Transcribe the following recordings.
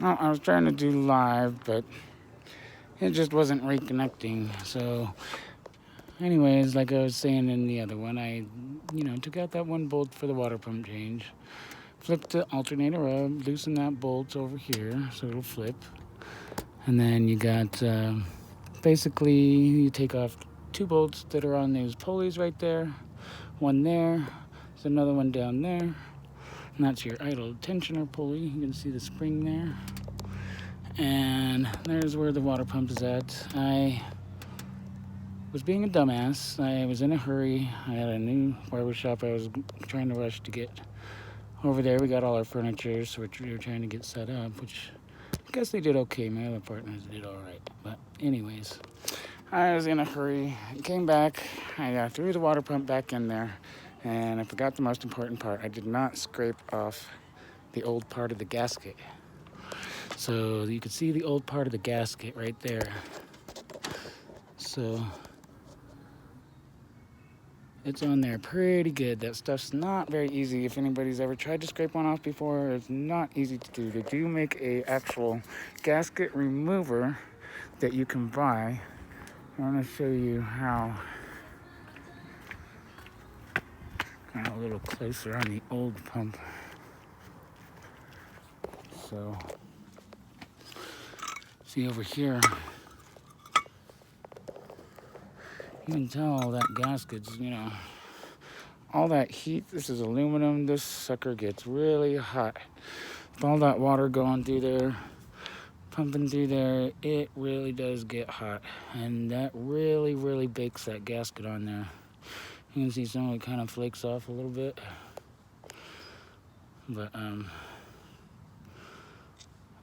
Well, I was trying to do live, but it just wasn't reconnecting. So, anyways, like I was saying in the other one, I took out that one bolt for the water pump change, flipped the alternator up, loosened that bolt over here so it'll flip, and then you got basically you take off two bolts that are on those pulleys right there, one there, there's another one down there, and that's your idle tensioner pulley. You can see the spring there. And there's where the water pump is at. I was being a dumbass. I was in a hurry. I had a new barbershop I was trying to rush to get over there. We got all our furniture, so we were trying to get set up, which I guess they did okay. My other partners did all right. But anyways, I was in a hurry. Came back. I threw the water pump back in there, and I forgot the most important part. I did not scrape off the old part of the gasket. So you can see the old part of the gasket right there. So it's on there pretty good. That stuff's not very easy. If anybody's ever tried to scrape one off before, it's not easy to do. They do make a actual gasket remover that you can buy. I want to show you how. A little closer on the old pump. So see over here, you can tell that gasket's, all that heat. This is aluminum. This sucker gets really hot. With all that water going through there, pumping through there, it really does get hot. And that really, really bakes that gasket on there. You can see some of it kind of flakes off a little bit. But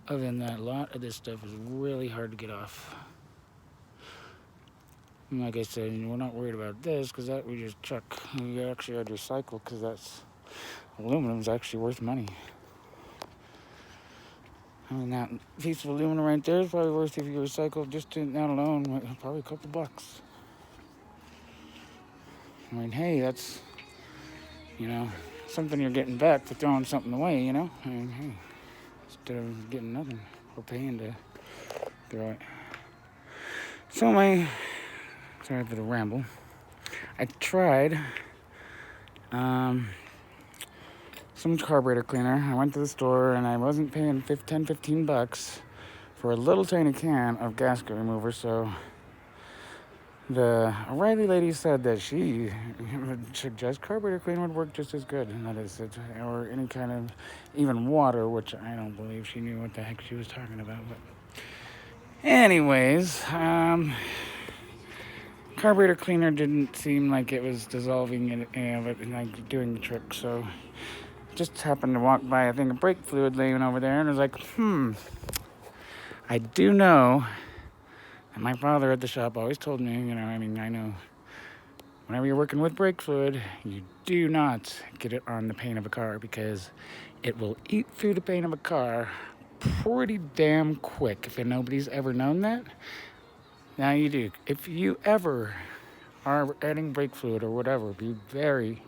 other than that, a lot of this stuff is really hard to get off. And like I said, we're not worried about this because that we just chuck. We actually had to recycle because that's aluminum's actually worth money. I mean, that piece of aluminum right there is probably worth, if you recycle just that alone, probably a couple bucks. I mean, hey, that's, something you're getting back for throwing something away, I mean, hey, instead of getting nothing, we're paying to throw it. So sorry for the ramble. I tried some carburetor cleaner. I went to the store and I wasn't paying 15 bucks for a little tiny can of gasket remover. So the O'Reilly lady said that she would suggest carburetor cleaner would work just as good, and that is it, or any kind of even water, which I don't believe she knew what the heck she was talking about. But anyways, carburetor cleaner didn't seem like it was dissolving it, but like doing the trick. So just happened to walk by a thing of brake fluid laying over there, and I was like, I do know. And my father at the shop always told me, I know whenever you're working with brake fluid, you do not get it on the paint of a car because it will eat through the paint of a car pretty damn quick. If nobody's ever known that, now you do. If you ever are adding brake fluid or whatever, be very,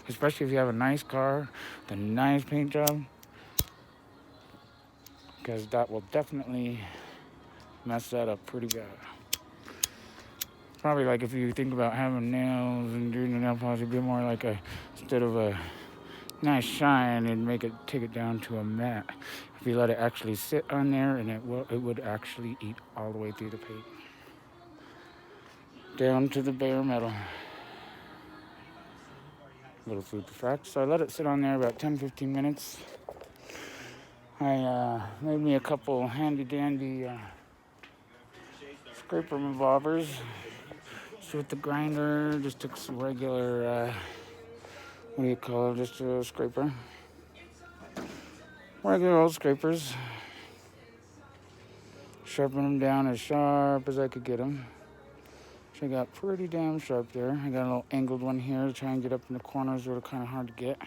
especially if you have a nice car, the nice paint job, because that will definitely mess that up pretty bad. Probably like if you think about having nails and doing the nail polish, it'd be more like instead of a nice shine, and take it down to a matte. If you let it actually sit on there, and it would actually eat all the way through the paint, down to the bare metal. Little food for fact. So I let it sit on there about 10-15 minutes. I made me a couple handy dandy scraper revolvers. So with the grinder, just took some regular, just a scraper. Regular old scrapers. Sharpen them down as sharp as I could get them. So I got pretty damn sharp there. I got a little angled one here to try and get up in the corners where they're kind of hard to get.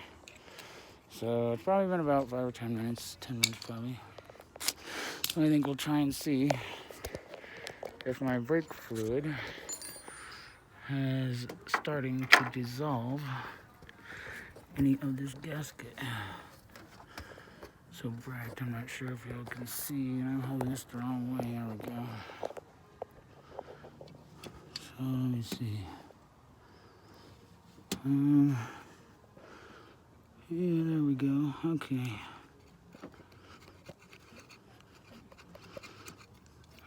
So it's probably been about 5 or 10 minutes. 10 minutes probably. So I think we'll try and see if my brake fluid is starting to dissolve any of this gasket. so bright, I'm not sure if y'all can see. I'm holding this the wrong way. There we go. So let me see. Yeah, there we go. Okay.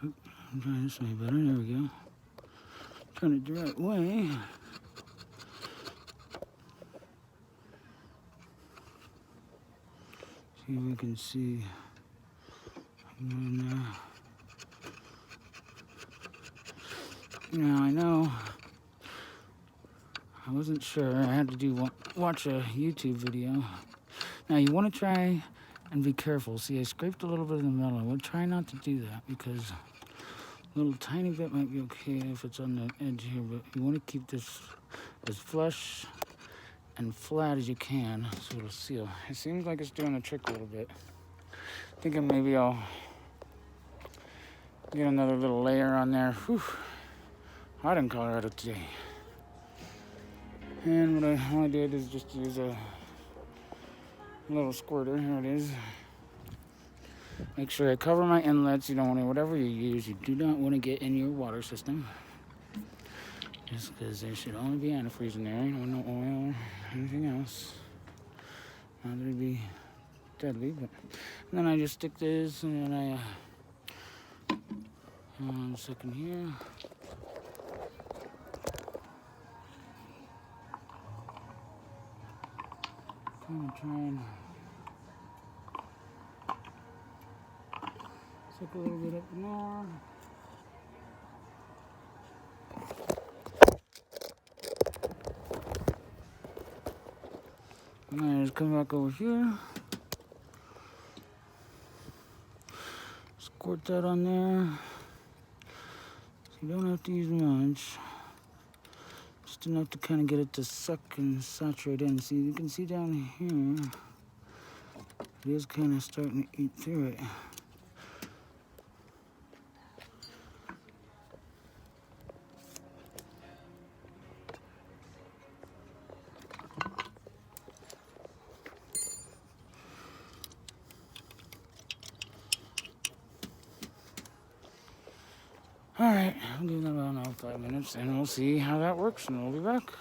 I'm trying this way better. There we go. Turn it the right way. See if we can see. Now I know. I wasn't sure. I had to watch a YouTube video. Now you want to try and be careful. See, I scraped a little bit of the metal. I would try not to do that because a little tiny bit might be okay if it's on the edge here, but you want to keep this as flush and flat as you can so it'll seal. It seems like it's doing the trick a little bit. Thinking maybe I'll get another little layer on there. Whew. Hot in Colorado today. And what I did is just use a little squirter. Here it is. Make sure I cover my inlets. You don't want to, whatever you use, you do not want to get in your water system. Just because there should only be antifreeze in there. You don't want no oil or anything else. Not that it'd be deadly, but and then I just stick this and then one second here. I'm gonna try and stick a little bit up in there. And then I just come back over here. Squirt that on there. So you don't have to use much. Just enough to kind of get it to suck and saturate in. See, you can see down here, it is kind of starting to eat through it. All right, I'll give that about 5 minutes and we'll see how that works and we'll be back.